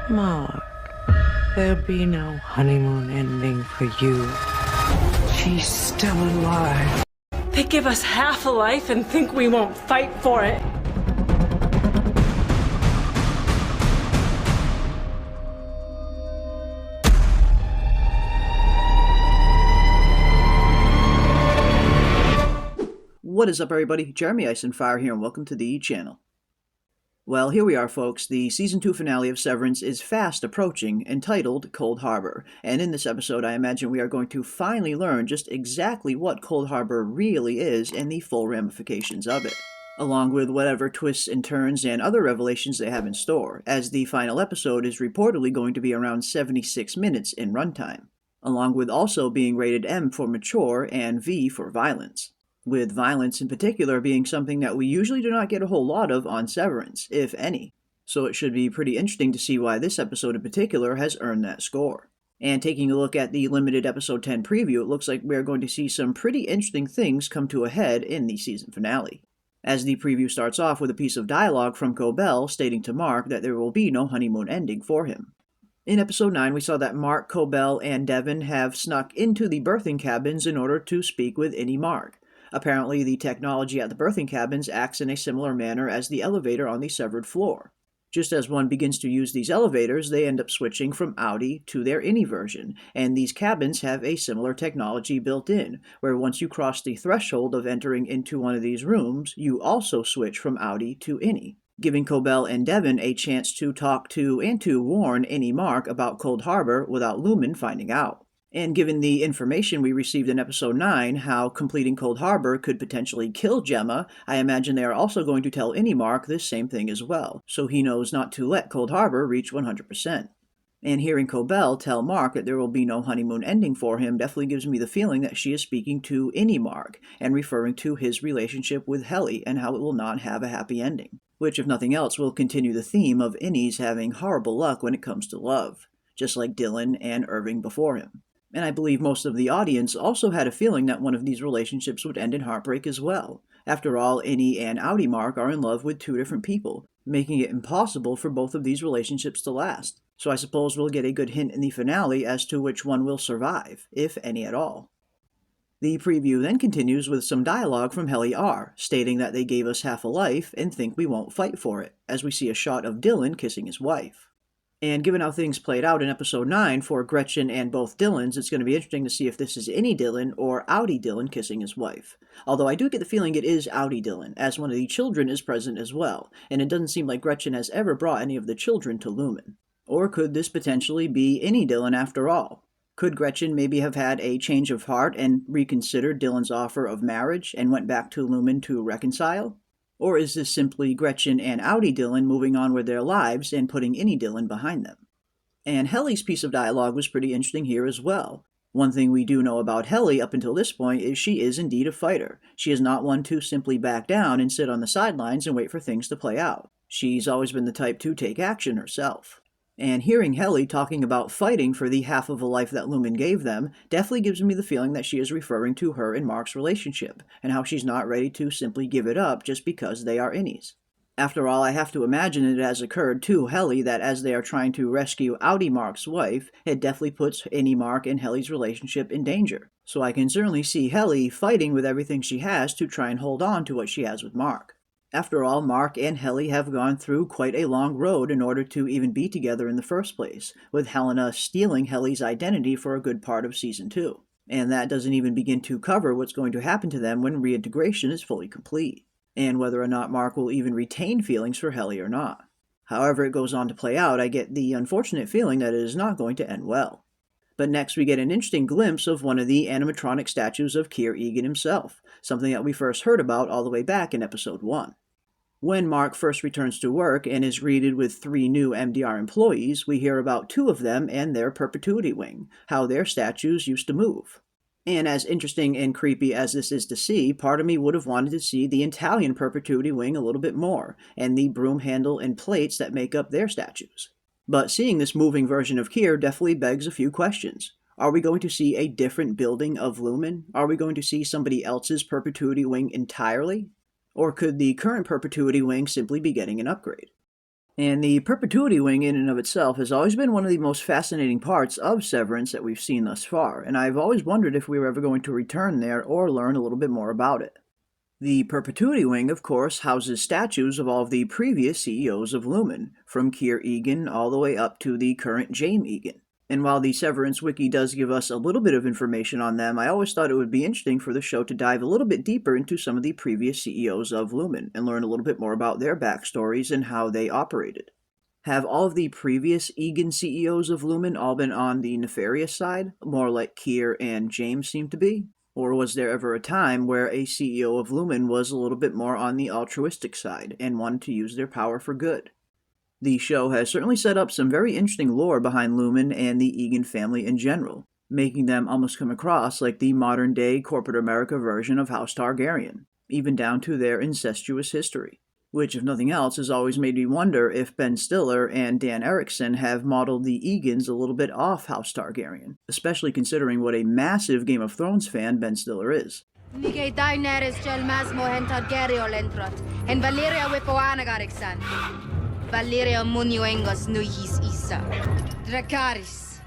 Mark, there'll be no honeymoon ending for you. She's still alive. They give us half a life and think we won't fight for it. What is up, everybody? Jeremy Eisenfire here, and welcome to the channel. Well, here we are, folks. The Season 2 finale of Severance is fast approaching, entitled Cold Harbor. And in this episode, I imagine we are going to finally learn just exactly what Cold Harbor really is and the full ramifications of it, along with whatever twists and turns and other revelations they have in store, as the final episode is reportedly going to be around 76 minutes in runtime, along with also being rated M for mature and V for violence, with violence in particular being something that we usually do not get a whole lot of on Severance, if any. So it should be pretty interesting to see why this episode in particular has earned that score. And taking a look at the limited episode 10 preview, it looks like we are going to see some pretty interesting things come to a head in the season finale, as the preview starts off with a piece of dialogue from Cobel stating to Mark that there will be no honeymoon ending for him. In episode 9, we saw that Mark, Cobel, and Devon have snuck into the birthing cabins in order to speak with Innie Mark. Apparently, the technology at the birthing cabins acts in a similar manner as the elevator on the severed floor. Just as one begins to use these elevators, they end up switching from Audi to their Innie version, and these cabins have a similar technology built in, where once you cross the threshold of entering into one of these rooms, you also switch from Audi to Innie, giving Cobel and Devon a chance to talk to and to warn Innie Mark about Cold Harbor without Lumen finding out. And given the information we received in episode 9, how completing Cold Harbor could potentially kill Gemma, I imagine they are also going to tell Innie Mark this same thing as well, so he knows not to let Cold Harbor reach 100%. And hearing Cobel tell Mark that there will be no honeymoon ending for him definitely gives me the feeling that she is speaking to Innie Mark, and referring to his relationship with Helly and how it will not have a happy ending, which if nothing else will continue the theme of Innie's having horrible luck when it comes to love, just like Dylan and Irving before him. And I believe most of the audience also had a feeling that one of these relationships would end in heartbreak as well. After all, Innie and Audi Mark are in love with two different people, making it impossible for both of these relationships to last. So I suppose we'll get a good hint in the finale as to which one will survive, if any at all. The preview then continues with some dialogue from Helly R, stating that they gave us half a life and think we won't fight for it, as we see a shot of Dylan kissing his wife. And given how things played out in episode 9 for Gretchen and both Dylans, it's going to be interesting to see if this is Innie Dylan or Audi Dylan kissing his wife. Although I do get the feeling it is Audi Dylan, as one of the children is present as well, and it doesn't seem like Gretchen has ever brought any of the children to Lumen. Or could this potentially be Innie Dylan after all? Could Gretchen maybe have had a change of heart and reconsidered Dylan's offer of marriage and went back to Lumen to reconcile? Or is this simply Gretchen and Audi Dylan moving on with their lives and putting Innie Dylan behind them? And Helly's piece of dialogue was pretty interesting here as well. One thing we do know about Helly up until this point is she is indeed a fighter. She is not one to simply back down and sit on the sidelines and wait for things to play out. She's always been the type to take action herself. And hearing Helly talking about fighting for the half of a life that Lumen gave them definitely gives me the feeling that she is referring to her and Mark's relationship, and how she's not ready to simply give it up just because they are Innies. After all, I have to imagine it has occurred to Helly that as they are trying to rescue Audi Mark's wife, it definitely puts Innie Mark and Helly's relationship in danger. So I can certainly see Helly fighting with everything she has to try and hold on to what she has with Mark. After all, Mark and Helly have gone through quite a long road in order to even be together in the first place, with Helena stealing Helly's identity for a good part of Season 2. And that doesn't even begin to cover what's going to happen to them when reintegration is fully complete, and whether or not Mark will even retain feelings for Helly or not. However it goes on to play out, I get the unfortunate feeling that it is not going to end well. But next we get an interesting glimpse of one of the animatronic statues of Kier Eagan himself, something that we first heard about all the way back in episode 1. When Mark first returns to work and is greeted with 3 new MDR employees, we hear about 2 of them and their perpetuity wing, how their statues used to move. And as interesting and creepy as this is to see, part of me would have wanted to see the Italian perpetuity wing a little bit more, and the broom handle and plates that make up their statues. But seeing this moving version of Kier definitely begs a few questions. Are we going to see a different building of Lumen? Are we going to see somebody else's perpetuity wing entirely? Or could the current perpetuity wing simply be getting an upgrade? And the perpetuity wing in and of itself has always been one of the most fascinating parts of Severance that we've seen thus far, and I've always wondered if we were ever going to return there or learn a little bit more about it. The perpetuity wing, of course, houses statues of all of the previous CEOs of Lumen, from Kier Eagan all the way up to the current James Egan. And while the Severance wiki does give us a little bit of information on them, I always thought it would be interesting for the show to dive a little bit deeper into some of the previous CEOs of Lumen and learn a little bit more about their backstories and how they operated. Have all of the previous Egan CEOs of Lumen all been on the nefarious side, more like Kier and James seem to be? Or was there ever a time where a CEO of Lumen was a little bit more on the altruistic side and wanted to use their power for good? The show has certainly set up some very interesting lore behind Lumen and the Egan family in general, making them almost come across like the modern-day corporate America version of House Targaryen, even down to their incestuous history. Which, if nothing else, has always made me wonder if Ben Stiller and Dan Erickson have modeled the Egans a little bit off House Targaryen, especially considering what a massive Game of Thrones fan Ben Stiller is. Valeria Munuengos Nuhis Isa. Dracaris.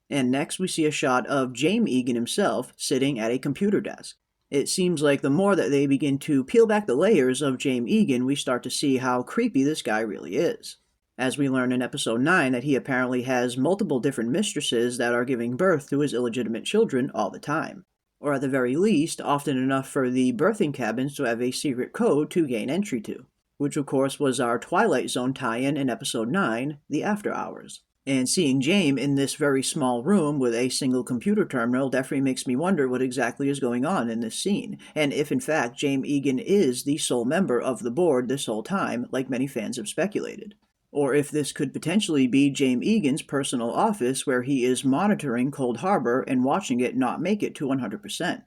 And next we see a shot of James Egan himself sitting at a computer desk. It seems like the more that they begin to peel back the layers of James Egan, we start to see how creepy this guy really is. As we learn in episode 9 that he apparently has multiple different mistresses that are giving birth to his illegitimate children all the time. Or at the very least, often enough for the birthing cabins to have a secret code to gain entry to, which of course was our Twilight Zone tie-in in episode 9, The After Hours. And seeing James in this very small room with a single computer terminal definitely makes me wonder what exactly is going on in this scene, and if in fact James Egan is the sole member of the board this whole time, like many fans have speculated. Or if this could potentially be James Egan's personal office where he is monitoring Cold Harbor and watching it not make it to 100%.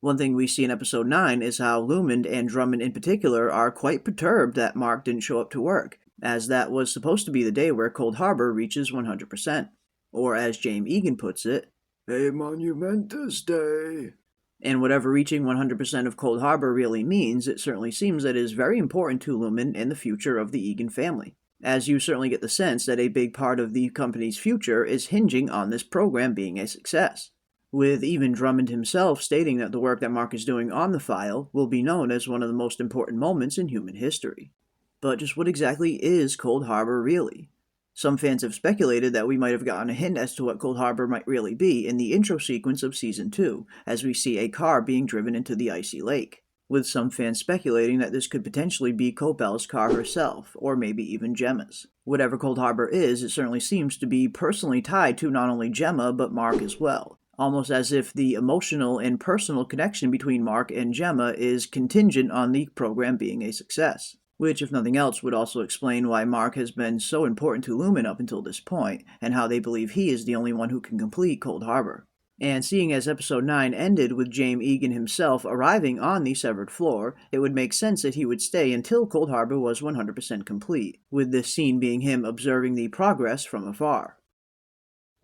One thing we see in episode 9 is how Lumen and Drummond in particular are quite perturbed that Mark didn't show up to work, as that was supposed to be the day where Cold Harbor reaches 100%. Or as James Egan puts it, a monumentous day. And whatever reaching 100% of Cold Harbor really means, it certainly seems that it is very important to Lumen and the future of the Egan family, as you certainly get the sense that a big part of the company's future is hinging on this program being a success, with even Drummond himself stating that the work that Mark is doing on the file will be known as one of the most important moments in human history. But just what exactly is Cold Harbor really? Some fans have speculated that we might have gotten a hint as to what Cold Harbor might really be in the intro sequence of Season 2, as we see a car being driven into the icy lake, with some fans speculating that this could potentially be Cobel's car herself, or maybe even Gemma's. Whatever Cold Harbor is, it certainly seems to be personally tied to not only Gemma, but Mark as well, almost as if the emotional and personal connection between Mark and Gemma is contingent on the program being a success. Which, if nothing else, would also explain why Mark has been so important to Lumen up until this point, and how they believe he is the only one who can complete Cold Harbor. And seeing as episode 9 ended with James Egan himself arriving on the severed floor, it would make sense that he would stay until Cold Harbor was 100% complete, with this scene being him observing the progress from afar.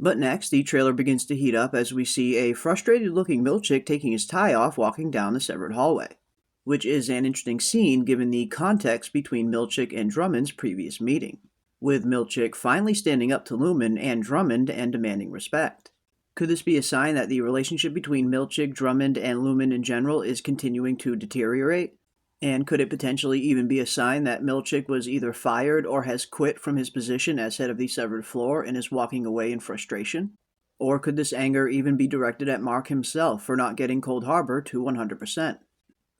But next, the trailer begins to heat up as we see a frustrated-looking Milchick taking his tie off walking down the severed hallway, which is an interesting scene given the context between Milchick and Drummond's previous meeting, with Milchick finally standing up to Lumen and Drummond and demanding respect. Could this be a sign that the relationship between Milchick, Drummond, and Lumen in general is continuing to deteriorate? And could it potentially even be a sign that Milchick was either fired or has quit from his position as head of the severed floor and is walking away in frustration? Or could this anger even be directed at Mark himself for not getting Cold Harbor to 100%?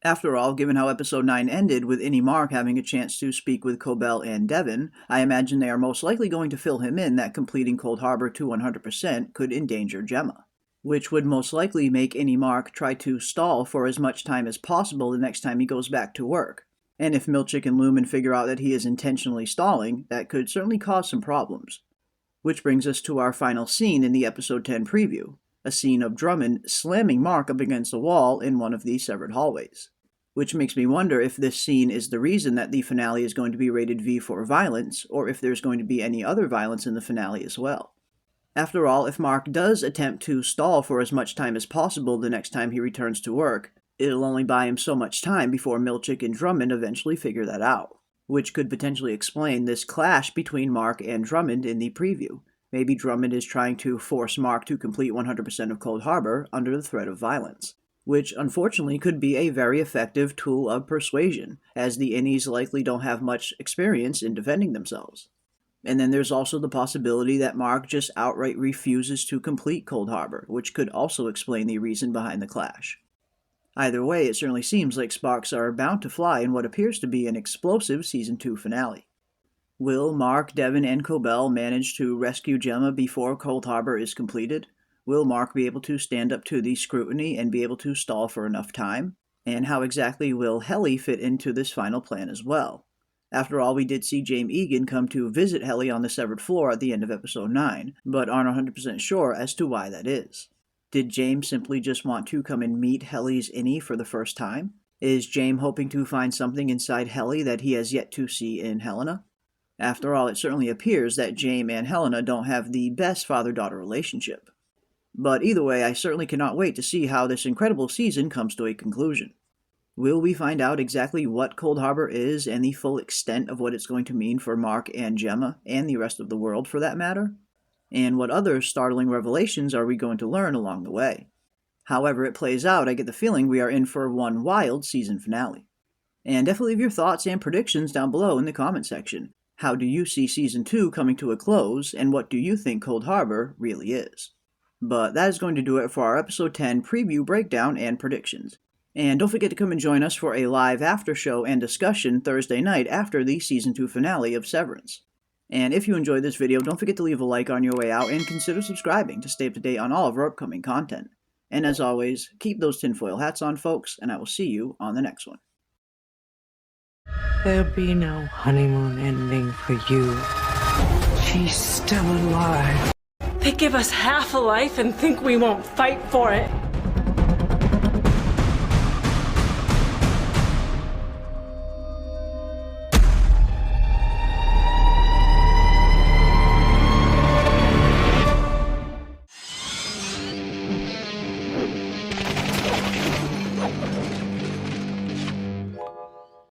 After all, given how episode 9 ended with Innie Mark having a chance to speak with Cobel and Devon, I imagine they are most likely going to fill him in that completing Cold Harbor to 100% could endanger Gemma, which would most likely make Innie Mark try to stall for as much time as possible the next time he goes back to work. And if Milchick and Lumen figure out that he is intentionally stalling, that could certainly cause some problems. Which brings us to our final scene in the episode 10 preview, a scene of Drummond slamming Mark up against a wall in one of the severed hallways. Which makes me wonder if this scene is the reason that the finale is going to be rated V for violence, or if there's going to be any other violence in the finale as well. After all, if Mark does attempt to stall for as much time as possible the next time he returns to work, It'll only buy him so much time before Milchick and Drummond eventually figure that out, which could potentially explain this clash between Mark and Drummond in the preview. Maybe Drummond is trying to force Mark to complete 100% of Cold Harbor under the threat of violence, which unfortunately could be a very effective tool of persuasion, as the Innies likely don't have much experience in defending themselves. And then there's also the possibility that Mark just outright refuses to complete Cold Harbor, which could also explain the reason behind the clash. Either way, it certainly seems like sparks are bound to fly in what appears to be an explosive Season 2 finale. Will Mark, Devon, and Cobel manage to rescue Gemma before Cold Harbor is completed? Will Mark be able to stand up to the scrutiny and be able to stall for enough time? And how exactly will Helly fit into this final plan as well? After all, we did see James Egan come to visit Helly on the severed floor at the end of episode 9, but aren't 100% sure as to why that is. Did James simply just want to come and meet Helly's Innie for the first time? Is James hoping to find something inside Helly that he has yet to see in Helena? After all, it certainly appears that James and Helena don't have the best father-daughter relationship. But either way, I certainly cannot wait to see how this incredible season comes to a conclusion. Will we find out exactly what Cold Harbor is and the full extent of what it's going to mean for Mark and Gemma, and the rest of the world for that matter? And what other startling revelations are we going to learn along the way? However it plays out, I get the feeling we are in for one wild season finale. And definitely leave your thoughts and predictions down below in the comment section. How do you see Season 2 coming to a close, and what do you think Cold Harbor really is? But that is going to do it for our Episode 10 preview breakdown and predictions. And don't forget to come and join us for a live after show and discussion Thursday night after the Season 2 finale of Severance. And if you enjoyed this video, don't forget to leave a like on your way out and consider subscribing to stay up to date on all of our upcoming content. And as always, keep those tinfoil hats on, folks, and I will see you on the next one. There'll be no honeymoon ending for you. She's still alive. They give us half a life and think we won't fight for it.